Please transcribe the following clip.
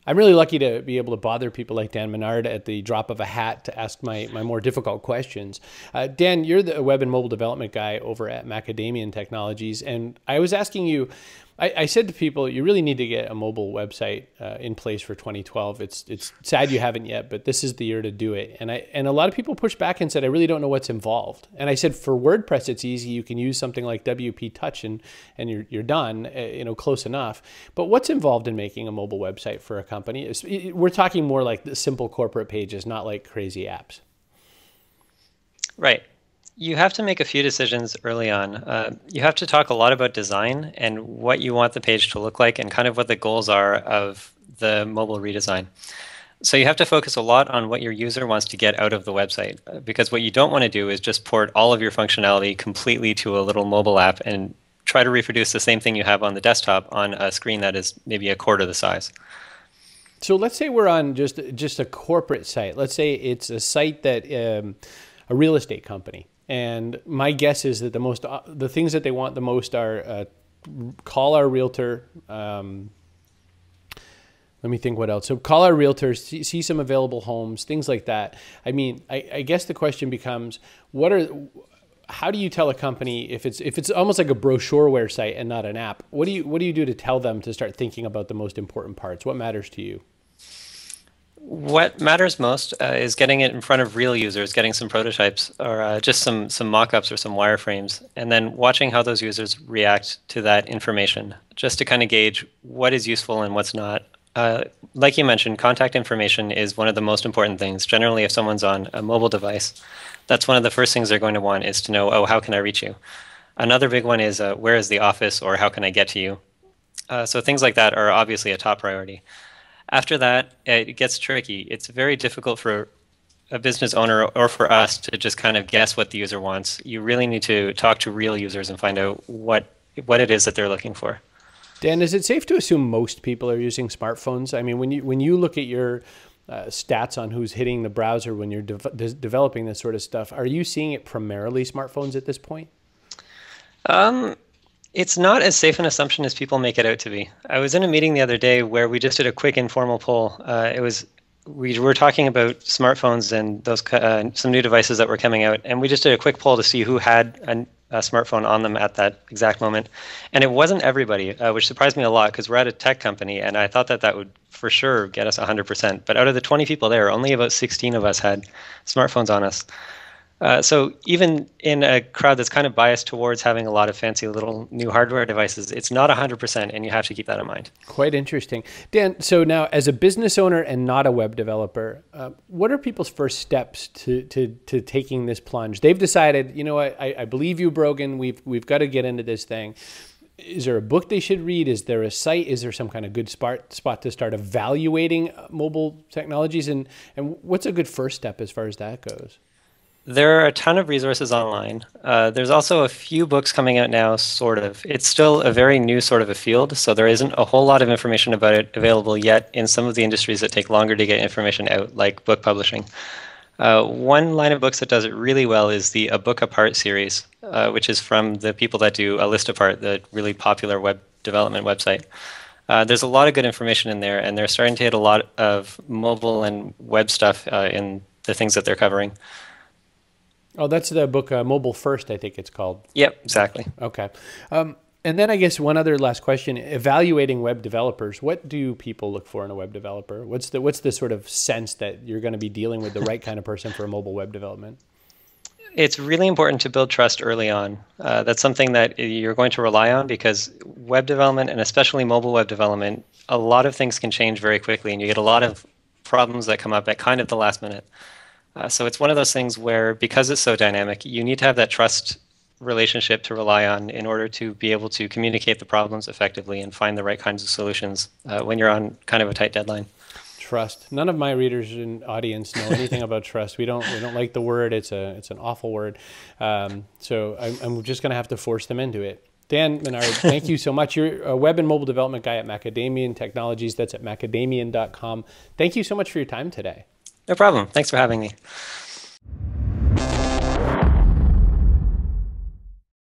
I'm really lucky to be able to bother people like Dan Menard at the drop of a hat to ask my more difficult questions. Dan, you're the web and mobile development guy over at Macadamian Technologies, and I was asking you, I said to people, you really need to get a mobile website in place for 2012. It's sad you haven't yet, but this is the year to do it. And a lot of people pushed back and said, I really don't know what's involved. And I said, for WordPress, it's easy. You can use something like WP Touch and you're done, close enough. But what's involved in making a mobile website for a company? We're talking more like the simple corporate pages, not like crazy apps. Right. You have to make a few decisions early on. You have to talk a lot about design and what you want the page to look like and kind of what the goals are of the mobile redesign. So you have to focus a lot on what your user wants to get out of the website, because what you don't want to do is just port all of your functionality completely to a little mobile app and try to reproduce the same thing you have on the desktop on a screen that is maybe a quarter the size. So let's say we're on just a corporate site. Let's say it's a site that a real estate company. And my guess is that the things that they want the most are call our realtor. Let me think what else. So call our realtor, see some available homes, things like that. I mean, I guess the question becomes, how do you tell a company if it's almost like a brochureware site and not an app? What do you do to tell them to start thinking about the most important parts? What matters to you? What matters most is getting it in front of real users, getting some prototypes or just some mock-ups or some wireframes, and then watching how those users react to that information, just to kind of gauge what is useful and what's not. Like you mentioned, contact information is one of the most important things. Generally, if someone's on a mobile device, that's one of the first things they're going to want is to know, oh, how can I reach you? Another big one is where is the office, or how can I get to you? So things like that are obviously a top priority. After that, it gets tricky. It's very difficult for a business owner or for us to just kind of guess what the user wants. You really need to talk to real users and find out what it is that they're looking for. Dan, is it safe to assume most people are using smartphones? I mean, when you look at your stats on who's hitting the browser when you're developing this sort of stuff, are you seeing it primarily smartphones at this point? It's not as safe an assumption as people make it out to be. I was in a meeting the other day where we just did a quick informal poll. We were talking about smartphones and those some new devices that were coming out, and we just did a quick poll to see who had a smartphone on them at that exact moment. And it wasn't everybody, which surprised me a lot because we're at a tech company, and I thought that would for sure get us 100%. But out of the 20 people there, only about 16 of us had smartphones on us. So even in a crowd that's kind of biased towards having a lot of fancy little new hardware devices, it's not 100%, and you have to keep that in mind. Quite interesting. Dan, so now as a business owner and not a web developer, what are people's first steps to taking this plunge? They've decided, you know what, I believe you, Brogan, we've got to get into this thing. Is there a book they should read? Is there a site? Is there some kind of good spot to start evaluating mobile technologies? And what's a good first step as far as that goes? There are a ton of resources online. There's also a few books coming out now, sort of. It's still a very new sort of a field, so there isn't a whole lot of information about it available yet in some of the industries that take longer to get information out, like book publishing. One line of books that does it really well is the A Book Apart series, which is from the people that do A List Apart, the really popular web development website. There's a lot of good information in there, and they're starting to hit a lot of mobile and web stuff in the things that they're covering. Oh, that's the book, Mobile First, I think it's called. Yep, exactly. Okay. And then I guess one other last question, evaluating web developers. What do people look for in a web developer? What's the sort of sense that you're going to be dealing with the right kind of person for a mobile web development? It's really important to build trust early on. That's something that you're going to rely on because web development, and especially mobile web development, a lot of things can change very quickly, and you get a lot of problems that come up at kind of the last minute. So it's one of those things where, because it's so dynamic, you need to have that trust relationship to rely on in order to be able to communicate the problems effectively and find the right kinds of solutions when you're on kind of a tight deadline. Trust. None of my readers and audience know anything about trust. We don't like the word. It's an awful word. So I'm just going to have to force them into it. Dan Menard, thank you so much. You're a web and mobile development guy at Macadamian Technologies. That's at macadamian.com. Thank you so much for your time today. No problem. Thanks for having me.